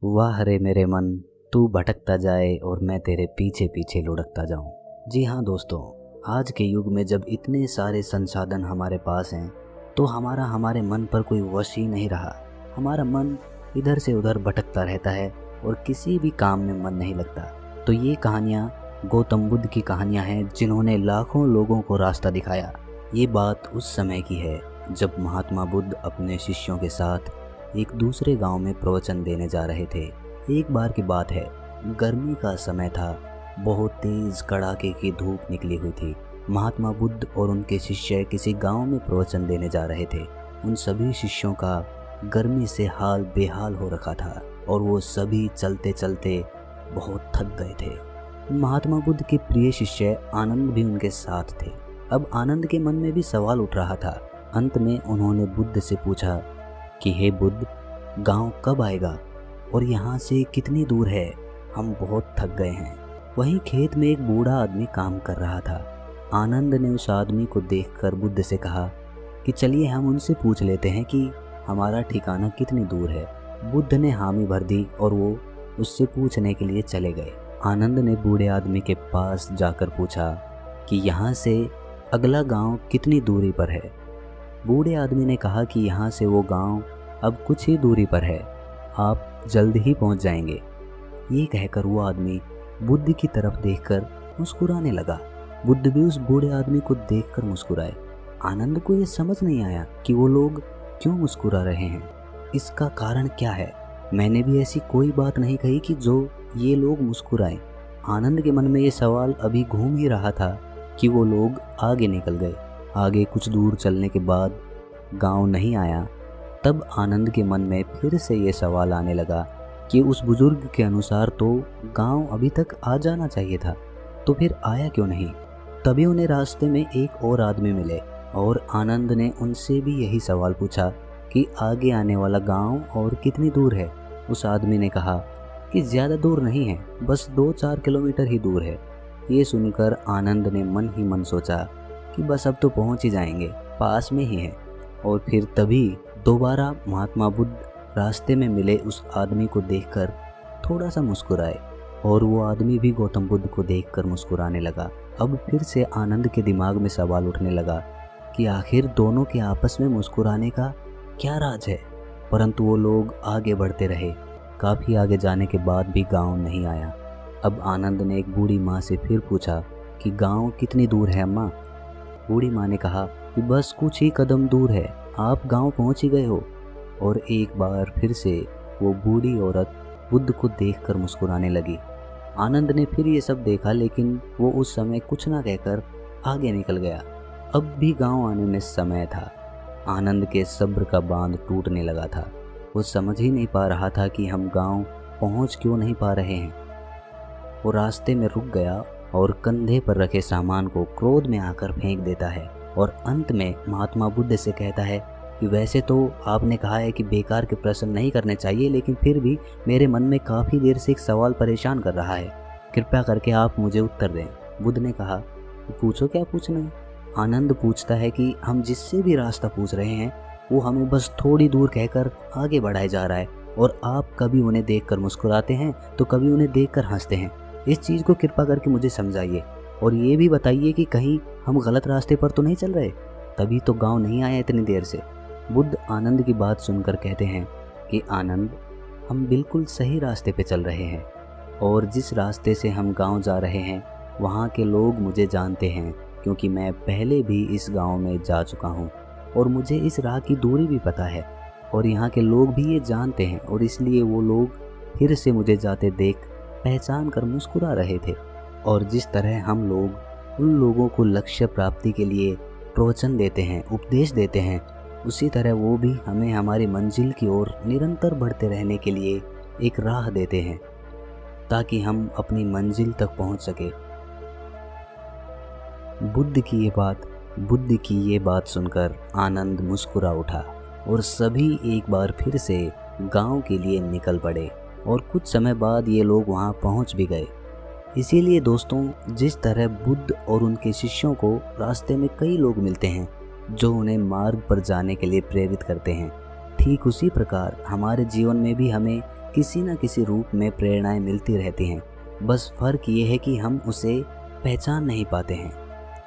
वाह रे मेरे मन, तू भटकता जाए और मैं तेरे पीछे पीछे लुढ़कता जाऊं। जी हाँ दोस्तों, आज के युग में जब इतने सारे संसाधन हमारे पास हैं तो हमारे मन पर कोई वश ही नहीं रहा। हमारा मन इधर से उधर भटकता रहता है और किसी भी काम में मन नहीं लगता। तो ये कहानियाँ गौतम बुद्ध की कहानियाँ हैं जिन्होंने लाखों लोगों को रास्ता दिखाया। ये बात उस समय की है जब महात्मा बुद्ध अपने शिष्यों के साथ एक दूसरे गांव में प्रवचन देने जा रहे थे। एक बार की बात है, गर्मी का समय था। बहुत तेज कड़ाके की धूप निकली हुई थी। महात्मा बुद्ध और उनके शिष्य किसी गांव में प्रवचन देने जा रहे थे। उन सभी शिष्यों का गर्मी से हाल बेहाल हो रखा था और वो सभी चलते चलते बहुत थक गए थे। महात्मा बुद्ध के प्रिय शिष्य आनंद भी उनके साथ थे। अब आनंद के मन में भी सवाल उठ रहा था। अंत में उन्होंने बुद्ध से पूछा कि हे बुद्ध, गांव कब आएगा और यहाँ से कितनी दूर है? हम बहुत थक गए हैं। वहीं खेत में एक बूढ़ा आदमी काम कर रहा था। आनंद ने उस आदमी को देखकर बुद्ध से कहा कि चलिए हम उनसे पूछ लेते हैं कि हमारा ठिकाना कितनी दूर है। बुद्ध ने हामी भर दी और वो उससे पूछने के लिए चले गए। आनंद ने बूढ़े आदमी के पास जाकर पूछा कि यहाँ से अगला गांव कितनी दूरी पर है। बूढ़े आदमी ने कहा कि यहाँ से वो गांव अब कुछ ही दूरी पर है, आप जल्द ही पहुँच जाएंगे। ये कहकर वो आदमी बुद्ध की तरफ देखकर मुस्कुराने लगा। बुद्ध भी उस बूढ़े आदमी को देखकर मुस्कुराए। आनंद को ये समझ नहीं आया कि वो लोग क्यों मुस्कुरा रहे हैं, इसका कारण क्या है। मैंने भी ऐसी कोई बात नहीं कही कि जो ये लोग मुस्कुराए। आनंद के मन में ये सवाल अभी घूम ही रहा था कि वो लोग आगे निकल गए। आगे कुछ दूर चलने के बाद गांव नहीं आया। तब आनंद के मन में फिर से ये सवाल आने लगा कि उस बुजुर्ग के अनुसार तो गांव अभी तक आ जाना चाहिए था, तो फिर आया क्यों नहीं। तभी उन्हें रास्ते में एक और आदमी मिले और आनंद ने उनसे भी यही सवाल पूछा कि आगे आने वाला गांव और कितनी दूर है। उस आदमी ने कहा कि ज़्यादा दूर नहीं है, बस 2-4 किलोमीटर ही दूर है। ये सुनकर आनंद ने मन ही मन सोचा कि बस अब तो पहुंच ही जाएंगे, पास में ही है। और फिर तभी दोबारा महात्मा बुद्ध रास्ते में मिले उस आदमी को देखकर थोड़ा सा मुस्कुराए और वो आदमी भी गौतम बुद्ध को देखकर मुस्कुराने लगा। अब फिर से आनंद के दिमाग में सवाल उठने लगा कि आखिर दोनों के आपस में मुस्कुराने का क्या राज है। परंतु वो लोग आगे बढ़ते रहे। काफ़ी आगे जाने के बाद भी गांव नहीं आया। अब आनंद ने एक बूढ़ी माँ से फिर पूछा कि गांव कितनी दूर है अम्मा। बूढ़ी माँ ने कहा कि बस कुछ ही कदम दूर है, आप गांव पहुंच ही गए हो। और एक बार फिर से वो बूढ़ी औरत बुद्ध को देखकर मुस्कुराने लगी। आनंद ने फिर ये सब देखा, लेकिन वो उस समय कुछ ना कहकर आगे निकल गया। अब भी गांव आने में समय था। आनंद के सब्र का बांध टूटने लगा था। वो समझ ही नहीं पा रहा था कि हम गांव पहुंच क्यों नहीं पा रहे हैं। वो रास्ते में रुक गया और कंधे पर रखे सामान को क्रोध में आकर फेंक देता है और अंत में महात्मा बुद्ध से कहता है कि वैसे तो आपने कहा है कि बेकार के प्रश्न नहीं करने चाहिए, लेकिन फिर भी मेरे मन में काफ़ी देर से एक सवाल परेशान कर रहा है, कृपया करके आप मुझे उत्तर दें। बुद्ध ने कहा, पूछो क्या पूछना है। आनंद पूछता है कि हम जिससे भी रास्ता पूछ रहे हैं वो हमें बस थोड़ी दूर कहकर आगे बढ़ाए जा रहा है और आप कभी उन्हें देखकर मुस्कुराते हैं तो कभी उन्हें देखकर हंसते हैं। इस चीज़ को कृपा करके मुझे समझाइए और ये भी बताइए कि कहीं हम गलत रास्ते पर तो नहीं चल रहे, तभी तो गांव नहीं आया इतनी देर से। बुद्ध आनंद की बात सुनकर कहते हैं कि आनंद, हम बिल्कुल सही रास्ते पे चल रहे हैं और जिस रास्ते से हम गांव जा रहे हैं वहाँ के लोग मुझे जानते हैं, क्योंकि मैं पहले भी इस गांव में जा चुका हूँ और मुझे इस राह की दूरी भी पता है और यहाँ के लोग भी ये जानते हैं और इसलिए वो लोग फिर से मुझे जाते देख पहचान कर मुस्कुरा रहे थे। और जिस तरह हम लोग उन लोगों को लक्ष्य प्राप्ति के लिए प्रवचन देते हैं, उपदेश देते हैं, उसी तरह वो भी हमें हमारी मंजिल की ओर निरंतर बढ़ते रहने के लिए एक राह देते हैं ताकि हम अपनी मंजिल तक पहुंच सके। बुद्ध की ये बात सुनकर आनंद मुस्कुरा उठा और सभी एक बार फिर से गांव के लिए निकल पड़े और कुछ समय बाद ये लोग वहां पहुंच भी गए। इसीलिए दोस्तों, जिस तरह बुद्ध और उनके शिष्यों को रास्ते में कई लोग मिलते हैं जो उन्हें मार्ग पर जाने के लिए प्रेरित करते हैं, ठीक उसी प्रकार हमारे जीवन में भी हमें किसी न किसी रूप में प्रेरणाएं मिलती रहती हैं। बस फर्क ये है कि हम उसे पहचान नहीं पाते हैं।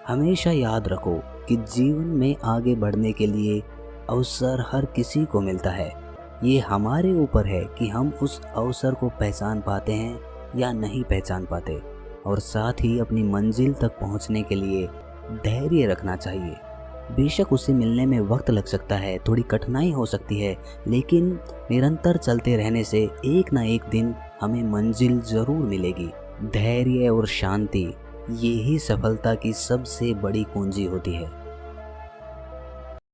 हमेशा याद रखो कि जीवन में आगे बढ़ने के लिए अवसर हर किसी को मिलता है। ये हमारे ऊपर है कि हम उस अवसर को पहचान पाते हैं या नहीं पहचान पाते। और साथ ही अपनी मंजिल तक पहुंचने के लिए धैर्य रखना चाहिए। बेशक उसे मिलने में वक्त लग सकता है, थोड़ी कठिनाई हो सकती है, लेकिन निरंतर चलते रहने से एक ना एक दिन हमें मंजिल जरूर मिलेगी। धैर्य और शांति, यही सफलता की सबसे बड़ी कुंजी होती है।